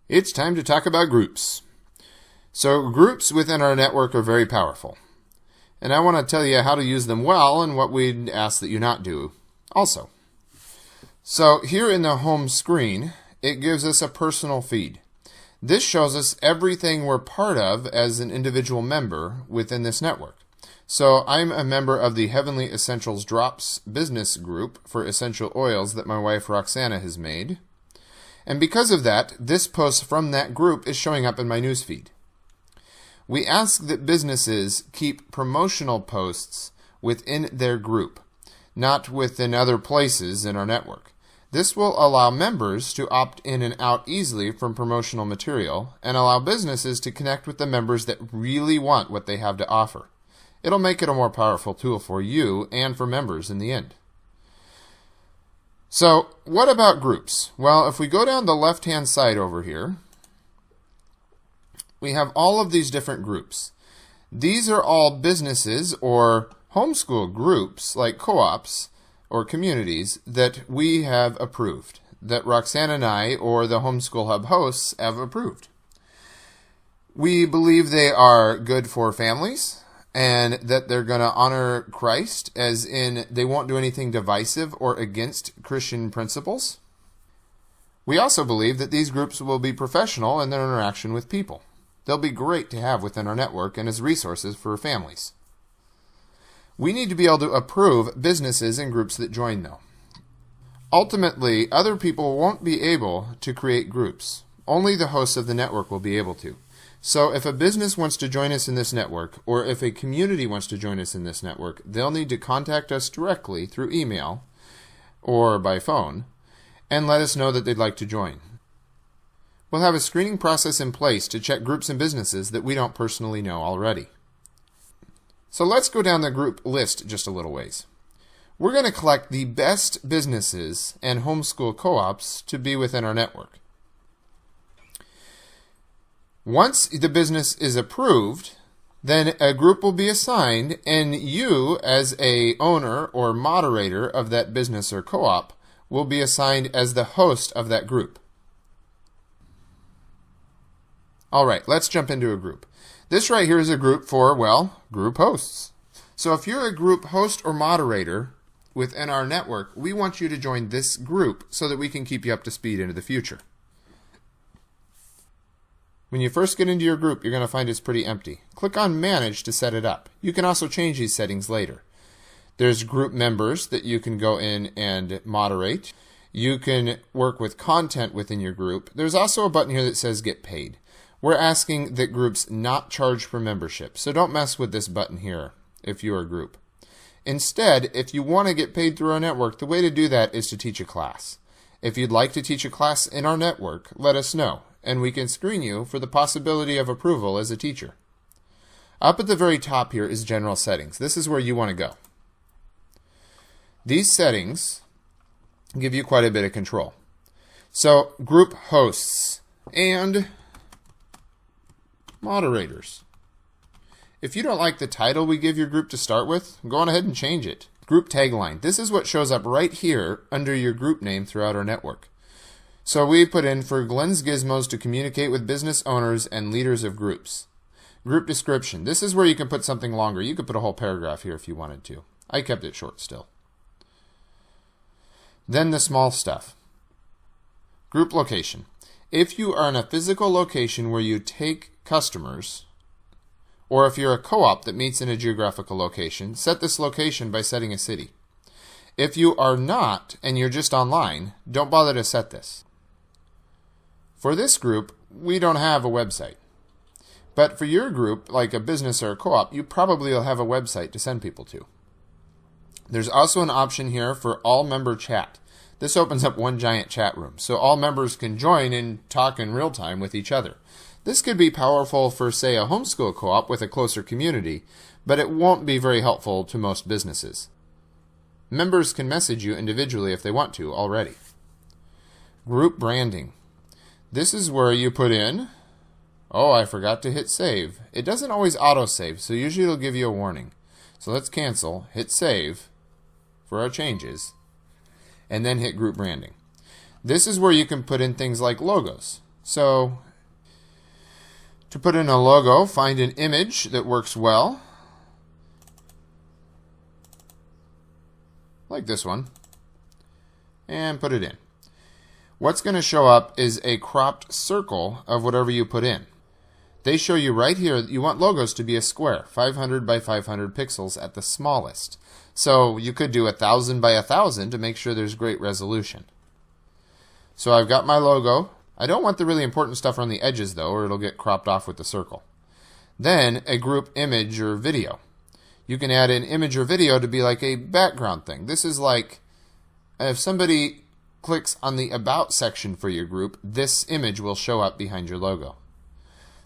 It's time to talk about groups. So groups within our network are very powerful. And I want to tell you how to use them well and what we'd ask that you not do also. So here in the home screen, it gives us a personal feed. This shows us everything we're part of as an individual member within this network. So I'm a member of the Heavenly Essentials Drops business group for essential oils that my wife Roxana has made. And because of that, this post from that group is showing up in my newsfeed. We ask that businesses keep promotional posts within their group, not within other places in our network. This will allow members to opt in and out easily from promotional material and allow businesses to connect with the members that really want what they have to offer. It'll make it a more powerful tool for you and for members in the end. So, what about groups? Well, if we go down the left-hand side over here, we have all of these different groups. These are all businesses or homeschool groups, like co-ops or communities, that we have approved, that Roxanne and I or the Homeschool Hub hosts have approved. We believe they are good for families, and that they're going to honor Christ, as in they won't do anything divisive or against Christian principles. We also believe that these groups will be professional in their interaction with people. They'll be great to have within our network and as resources for families. We need to be able to approve businesses and groups that join, though. Ultimately, other people won't be able to create groups. Only the hosts of the network will be able to. So if a business wants to join us in this network, or if a community wants to join us in this network, they'll need to contact us directly through email or by phone and let us know that they'd like to join. We'll have a screening process in place to check groups and businesses that we don't personally know already. So let's go down the group list just a little ways. We're going to collect the best businesses and homeschool co-ops to be within our network. Once the business is approved, then a group will be assigned, and you, as a owner or moderator of that business or co-op, will be assigned as the host of that group. All right, let's jump into a group. This right here is a group for, well, group hosts. So if you're a group host or moderator within our network, we want you to join this group so that we can keep you up to speed into the future. When you first get into your group, you're going to find it's pretty empty. Click on Manage to set it up. You can also change these settings later. There's group members that you can go in and moderate. You can work with content within your group. There's also a button here that says Get Paid. We're asking that groups not charge for membership, so don't mess with this button here if you're a group. Instead, if you want to get paid through our network, the way to do that is to teach a class. If you'd like to teach a class in our network, let us know, and we can screen you for the possibility of approval as a teacher. Up at the very top here is General Settings. This is where you want to go. These settings give you quite a bit of control. So, group hosts and moderators. If you don't like the title we give your group to start with, go on ahead and change it. Group tagline. This is what shows up right here under your group name throughout our network. So we put in for Glenn's Gizmos to communicate with business owners and leaders of groups. Group description. This is where you can put something longer. You could put a whole paragraph here if you wanted to. I kept it short still. Then the small stuff. Group location. If you are in a physical location where you take customers, or if you're a co-op that meets in a geographical location, set this location by setting a city. If you are not, and you're just online, don't bother to set this. For this group, we don't have a website. But for your group, like a business or a co-op, you probably will have a website to send people to. There's also an option here for all member chat. This opens up one giant chat room, so all members can join and talk in real time with each other. This could be powerful for, say, a homeschool co-op with a closer community, but it won't be very helpful to most businesses. Members can message you individually if they want to already. Group branding. This is where you put in, oh, I forgot to hit save. It doesn't always auto-save, so usually it'll give you a warning. So let's cancel, hit save for our changes, and then hit group branding. This is where you can put in things like logos. So to put in a logo, find an image that works well, like this one, and put it in. What's going to show up is a cropped circle of whatever you put in. They show you right here that you want logos to be a square, 500 by 500 pixels at the smallest. So you could do 1,000 by 1,000 to make sure there's great resolution. So I've got my logo. I don't want the really important stuff on the edges though, or it'll get cropped off with the circle. Then a group image or video. You can add an image or video to be like a background thing. This is like if somebody clicks on the About section for your group, this image will show up behind your logo.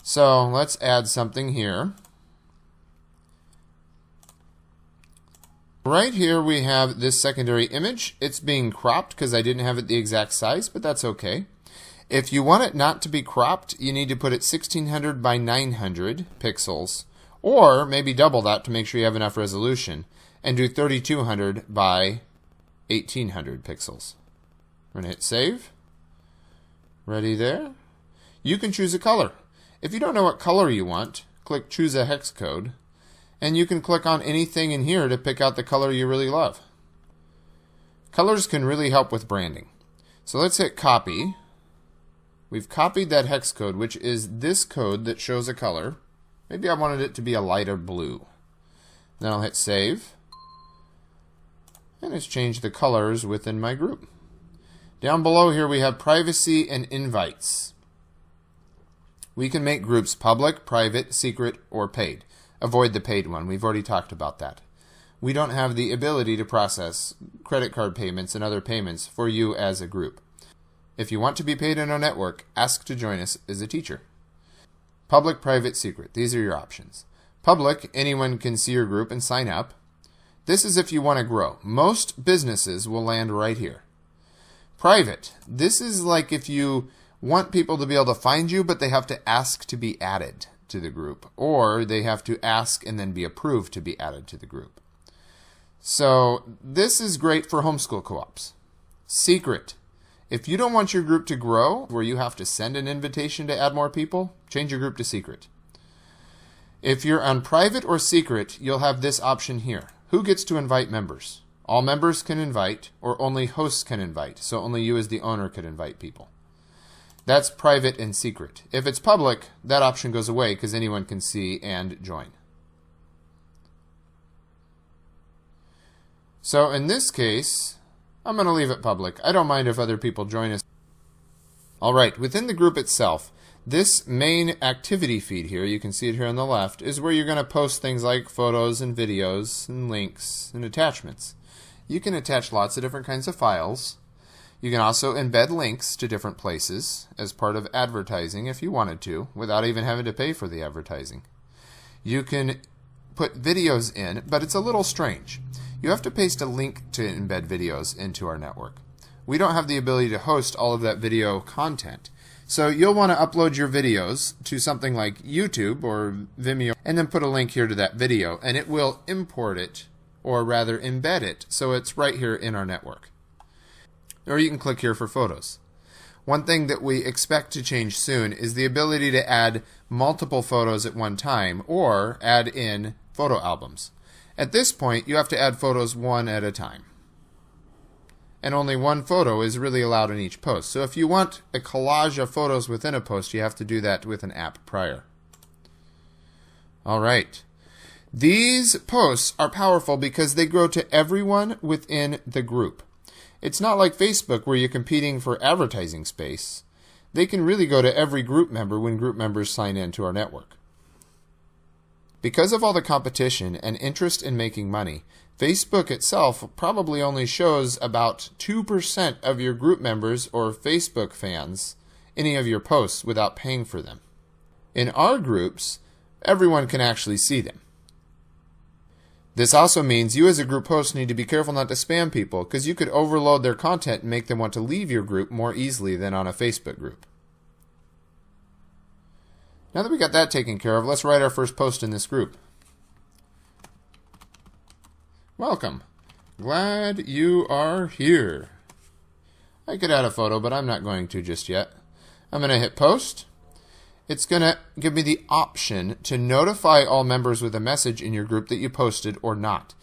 So let's add something here. Right here we have this secondary image. It's being cropped because I didn't have it the exact size, but that's okay. If you want it not to be cropped, you need to put it 1600 by 900 pixels, or maybe double that to make sure you have enough resolution, and do 3200 by 1800 pixels. We're going to hit save. Ready there. You can choose a color. If you don't know what color you want, click choose a hex code, and you can click on anything in here to pick out the color you really love. Colors can really help with branding. So let's hit copy. We've copied that hex code, which is this code that shows a color. Maybe I wanted it to be a lighter blue. Then I'll hit save. And it's changed the colors within my group. Down below here we have privacy and invites. We can make groups public, private, secret, or paid. Avoid the paid one. We've already talked about that. We don't have the ability to process credit card payments and other payments for you as a group. If you want to be paid in our network, ask to join us as a teacher. Public, private, secret. These are your options. Public, anyone can see your group and sign up. This is if you want to grow. Most businesses will land right here. Private. This is like if you want people to be able to find you, but they have to ask to be added to the group, or they have to ask and then be approved to be added to the group. So this is great for homeschool co-ops. Secret. If you don't want your group to grow, where you have to send an invitation to add more people, change your group to secret. If you're on private or secret, you'll have this option here. Who gets to invite members? All members can invite, or only hosts can invite, so only you as the owner could invite people. That's private and secret. If it's public, that option goes away because anyone can see and join. So in this case, I'm going to leave it public. I don't mind if other people join us. Alright, within the group itself, this main activity feed here, you can see it here on the left, is where you're going to post things like photos and videos and links and attachments. You can attach lots of different kinds of files. You can also embed links to different places as part of advertising if you wanted to, without even having to pay for the advertising. You can put videos in, but it's a little strange. You have to paste a link to embed videos into our network. We don't have the ability to host all of that video content. So you'll want to upload your videos to something like YouTube or Vimeo and then put a link here to that video, and it will import it, or rather embed it, so it's right here in our network. Or you can click here for photos. One thing that we expect to change soon is the ability to add multiple photos at one time or add in photo albums. At this point, you have to add photos one at a time. And only one photo is really allowed in each post. So if you want a collage of photos within a post, you have to do that with an app prior. Alright. These posts are powerful because they grow to everyone within the group. It's not like Facebook where you're competing for advertising space. They can really go to every group member when group members sign in to our network. Because of all the competition and interest in making money, Facebook itself probably only shows about 2% of your group members or Facebook fans any of your posts without paying for them. In our groups, everyone can actually see them. This also means you as a group host need to be careful not to spam people, because you could overload their content and make them want to leave your group more easily than on a Facebook group. Now that we got that taken care of, let's write our first post in this group. Welcome. Glad you are here. I could add a photo, but I'm not going to just yet. I'm going to hit post. It's going to give me the option to notify all members with a message in your group that you posted or not.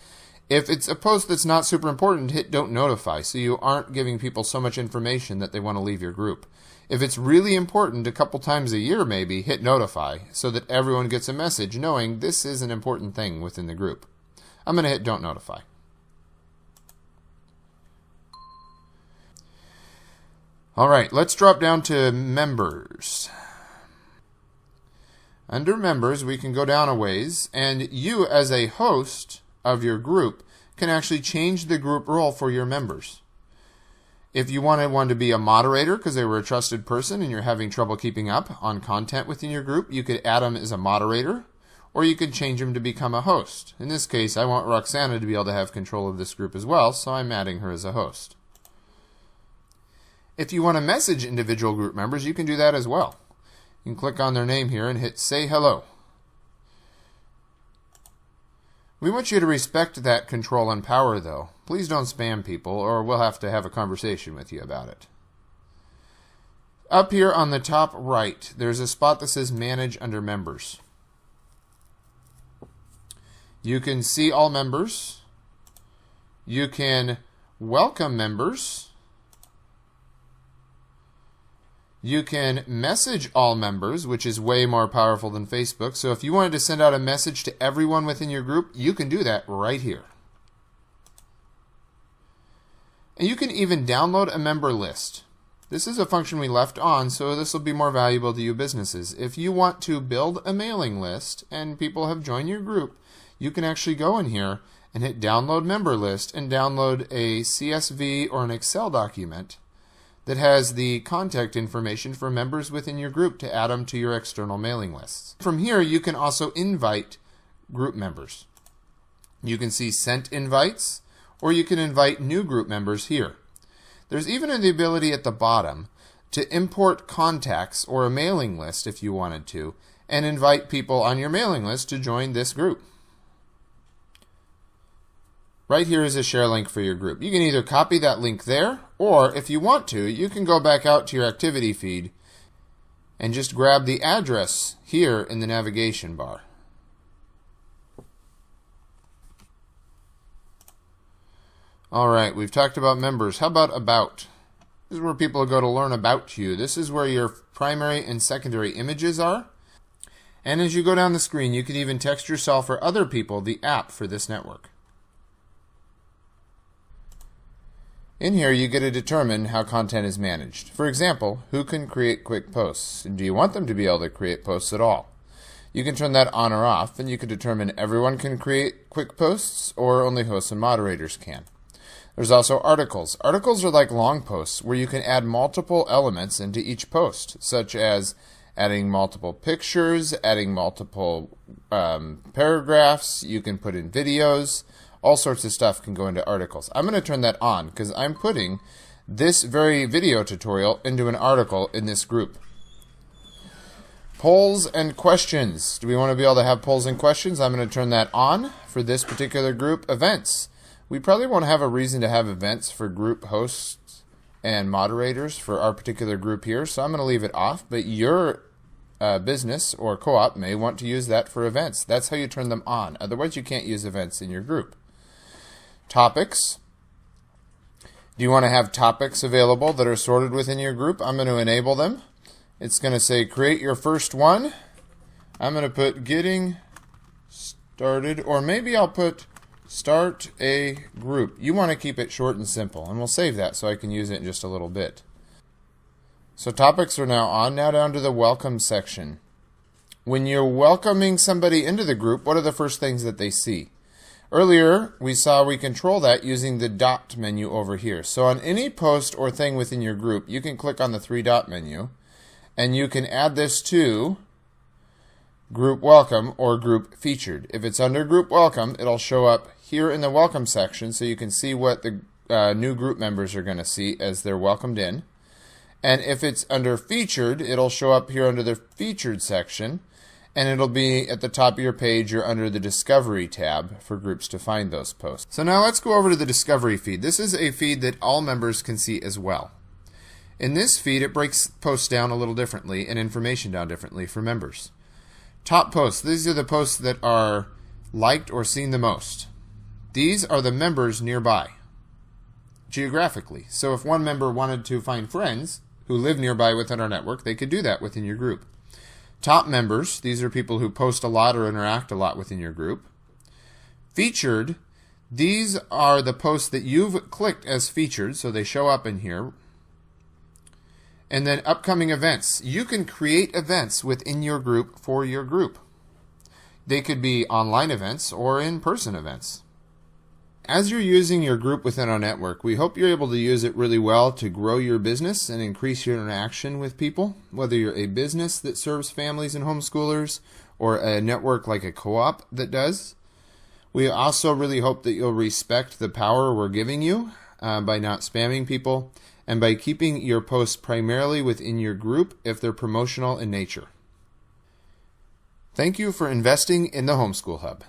If it's a post that's not super important, hit don't notify, so you aren't giving people so much information that they want to leave your group. If it's really important, a couple times a year maybe, hit notify so that everyone gets a message knowing this is an important thing within the group. I'm going to hit don't notify. All right, let's drop down to members. Under members, we can go down a ways, and you as a host of your group can actually change the group role for your members. If you wanted one to be a moderator because they were a trusted person and you're having trouble keeping up on content within your group, you could add them as a moderator, or you could change them to become a host. In this case, I want Roxana to be able to have control of this group as well, so I'm adding her as a host. If you want to message individual group members, you can do that as well. You can click on their name here and hit say hello. We want you to respect that control and power, though. Please don't spam people, or we'll have to have a conversation with you about it. Up here on the top right, there's a spot that says Manage under Members. You can see all members. You can welcome members. You can message all members, which is way more powerful than Facebook. So if you wanted to send out a message to everyone within your group, you can do that right here. And you can even download a member list. This is a function we left on, so this will be more valuable to you businesses. If you want to build a mailing list and people have joined your group, you can actually go in here and hit download member list and download a CSV or an Excel document that has the contact information for members within your group to add them to your external mailing lists. From here, you can also invite group members. You can see sent invites, or you can invite new group members here. There's even the ability at the bottom to import contacts or a mailing list if you wanted to, and invite people on your mailing list to join this group. Right here is a share link for your group. You can either copy that link there, or if you want to, you can go back out to your activity feed and just grab the address here in the navigation bar. All right, we've talked about members. How about about? This is where people go to learn about you. This is where your primary and secondary images are. And as you go down the screen, you can even text yourself or other people the app for this network. In here, you get to determine how content is managed. For example, who can create quick posts? And do you want them to be able to create posts at all? You can turn that on or off, and you can determine everyone can create quick posts or only hosts and moderators can. There's also articles. Articles are like long posts where you can add multiple elements into each post, such as adding multiple pictures, adding multiple paragraphs. You can put in videos. All sorts of stuff can go into articles. I'm going to turn that on because I'm putting this very video tutorial into an article in this group. Polls and questions. Do we want to be able to have polls and questions? I'm going to turn that on for this particular group. Events. We probably won't have a reason to have events for group hosts and moderators for our particular group here, so I'm going to leave it off, but your business or co-op may want to use that for events. That's how you turn them on. Otherwise, you can't use events in your group. Topics. Do you want to have topics available that are sorted within your group? I'm going to enable them. It's going to say create your first one. I'm going to put getting started, or maybe I'll put start a group. You want to keep it short and simple, and we'll save that so I can use it in just a little bit. So topics are now on. Now down to the welcome section. When you're welcoming somebody into the group, what are the first things that they see? Earlier, we saw we control that using the dot menu over here. So on any post or thing within your group, you can click on the three-dot menu, and you can add this to Group Welcome or Group Featured. If it's under Group Welcome, it'll show up here in the Welcome section, so you can see what the new group members are going to see as they're welcomed in. And if it's under Featured, it'll show up here under the Featured section, and it'll be at the top of your page or under the Discovery tab for groups to find those posts. So now let's go over to the Discovery feed. This is a feed that all members can see as well. In this feed, it breaks posts down a little differently and information down differently for members. Top posts. These are the posts that are liked or seen the most. These are the members nearby, geographically. So if one member wanted to find friends who live nearby within our network, they could do that within your group. Top members. These are people who post a lot or interact a lot within your group. Featured. These are the posts that you've clicked as featured, so they show up in here. And then upcoming events. You can create events within your group for your group. They could be online events or in-person events. As you're using your group within our network, we hope you're able to use it really well to grow your business and increase your interaction with people, whether you're a business that serves families and homeschoolers or a network like a co-op that does. We also really hope that you'll respect the power we're giving you by not spamming people and by keeping your posts primarily within your group if they're promotional in nature. Thank you for investing in the Homeschool Hub.